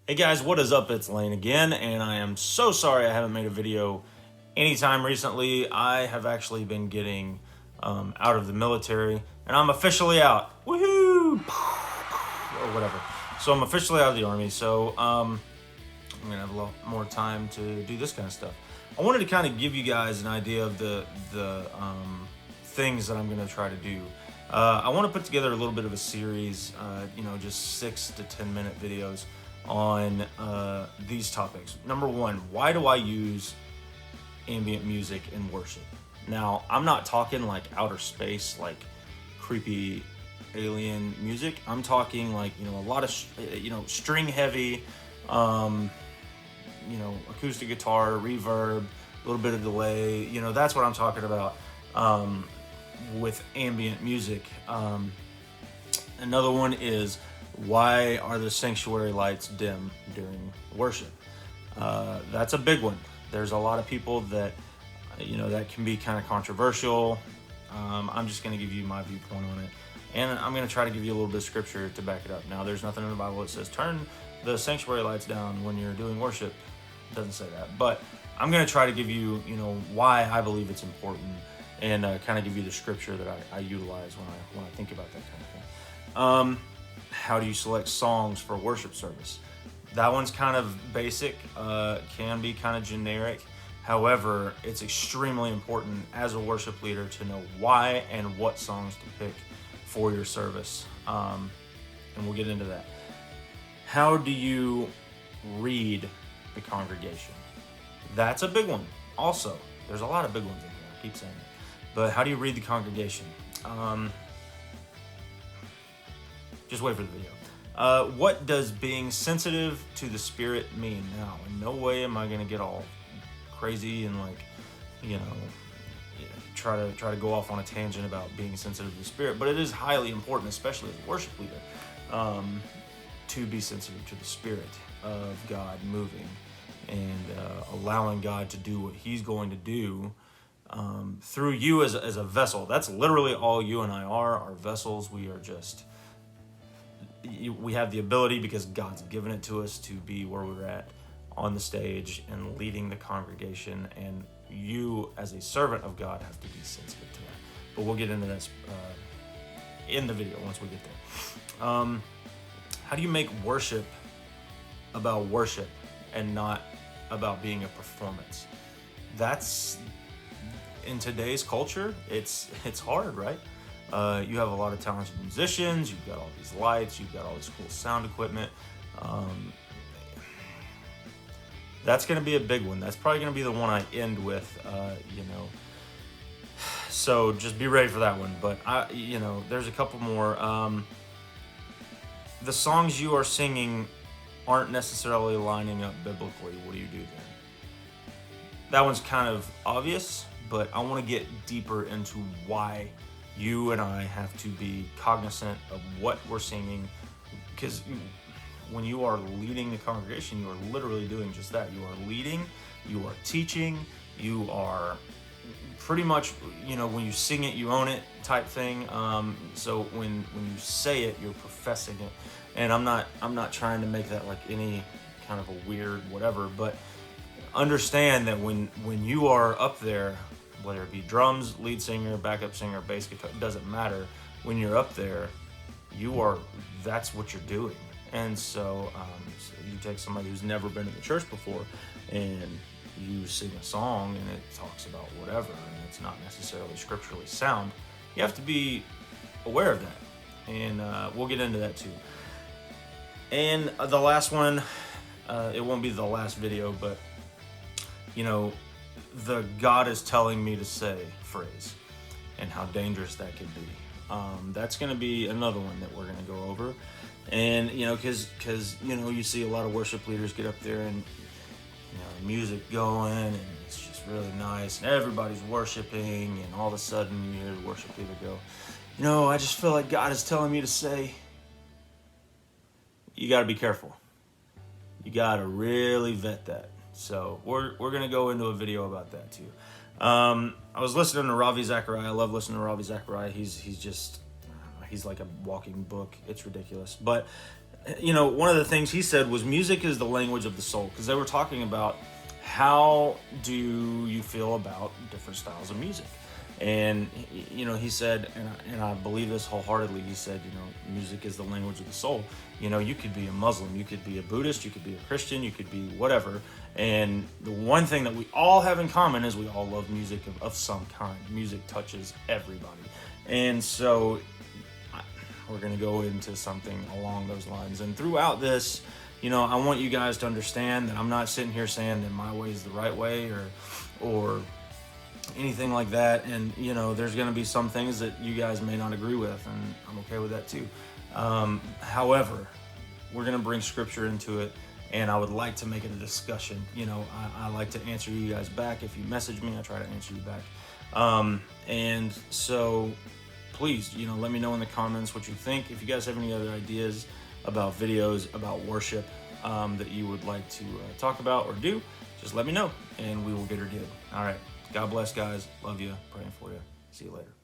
Hey guys, what is up? It's Lane again, and I am so sorry I haven't made a video anytime recently. I have actually been getting out of the military, and I'm officially out. Woohoo! Or whatever. So I'm officially out of the Army, so I'm going to have a lot more time to do this kind of stuff. I wanted to kind of give you guys an idea of the things that I'm going to try to do. I want to put together a little bit of a series, just 6 to 10 minute videos on these topics. Number one, why do I use ambient music in worship? Now, I'm not talking like outer space, like creepy alien music. I'm talking like, a lot of, string heavy, acoustic guitar, reverb, a little bit of delay. That's what I'm talking about with ambient music. Another one is, why are the sanctuary lights dim during worship? That's a big one. There's a lot of people that, that can be kind of controversial. I'm just going to give you my viewpoint on it. And I'm going to try to give you a little bit of scripture to back it up. Now, there's nothing in the Bible that says turn the sanctuary lights down when you're doing worship. It doesn't say that. But I'm going to try to give you, why I believe it's important, and kind of give you the scripture that I utilize when I think about that kind of thing. How do you select songs for a worship service? That one's kind of basic, can be kind of generic. However, it's extremely important as a worship leader to know why and what songs to pick for your service. And we'll get into that. How do you read the congregation? That's a big one. Also, there's a lot of big ones in here. I keep saying it. But how do you read the congregation? Just wait for the video. What does being sensitive to the Spirit mean? Now, in no way am I going to get all crazy and try to go off on a tangent about being sensitive to the Spirit, but it is highly important, especially as a worship leader, to be sensitive to the Spirit of God moving and allowing God to do what He's going to do through you as a vessel. That's literally all you and I are vessels. We are just... we have the ability, because God's given it to us, to be where we're at on the stage and leading the congregation, and you as a servant of God have to be sensitive to that. But we'll get into this in the video once we get there. How do you make worship about worship and not about being a performance? That's, in today's culture, it's hard, right? You have a lot of talented musicians, you've got all these lights, you've got all this cool sound equipment. That's going to be a big one. That's probably going to be the one I end with, So just be ready for that one. But, there's a couple more. The songs you are singing aren't necessarily lining up biblically. What do you do then? That one's kind of obvious, but I want to get deeper into why you and I have to be cognizant of what we're singing, because when you are leading the congregation, you are literally doing just that. You are leading, you are teaching, you are pretty much, when you sing it, you own it type thing. So when you say it, you're professing it. And I'm not trying to make that like any kind of a weird whatever, but understand that when you are up there, whether it be drums, lead singer, backup singer, bass guitar, it doesn't matter. When you're up there, that's what you're doing. And so you take somebody who's never been in the church before and you sing a song and it talks about whatever and it's not necessarily scripturally sound. You have to be aware of that. And we'll get into that too. And the last one, it won't be the last video, but the God is telling me to say phrase and how dangerous that could be. That's going to be another one that we're going to go over. And, because you see a lot of worship leaders get up there and, music going and it's just really nice and everybody's worshiping, and all of a sudden you hear the worship leader go, I just feel like God is telling me to say. You got to be careful. You got to really vet that. So we're going to go into a video about that too. I was listening to Ravi Zachariah. I love listening to Ravi Zachariah. He's like a walking book. It's ridiculous. But you know, one of the things he said was music is the language of the soul, because they were talking about how do you feel about different styles of music. And you know, he said, and I believe this wholeheartedly, he said, you know, music is the language of the soul. You know, you could be a Muslim, you could be a Buddhist, you could be a Christian, you could be whatever, and the one thing that we all have in common is we all love music of some kind. Music touches everybody. And so we're going to go into something along those lines. And throughout this, you know, I want you guys to understand that I'm not sitting here saying that my way is the right way, or anything like that. And you know, there's going to be some things that you guys may not agree with, and I'm okay with that too. However, we're going to bring scripture into it, and I would like to make it a discussion. You know, I like to answer you guys back. If you message me, I try to answer you back. And so please, you know, let me know in the comments what you think. If you guys have any other ideas about videos about worship that you would like to talk about or do, just let me know, and we will get her did. All right. God bless, guys. Love you. Praying for you. See you later.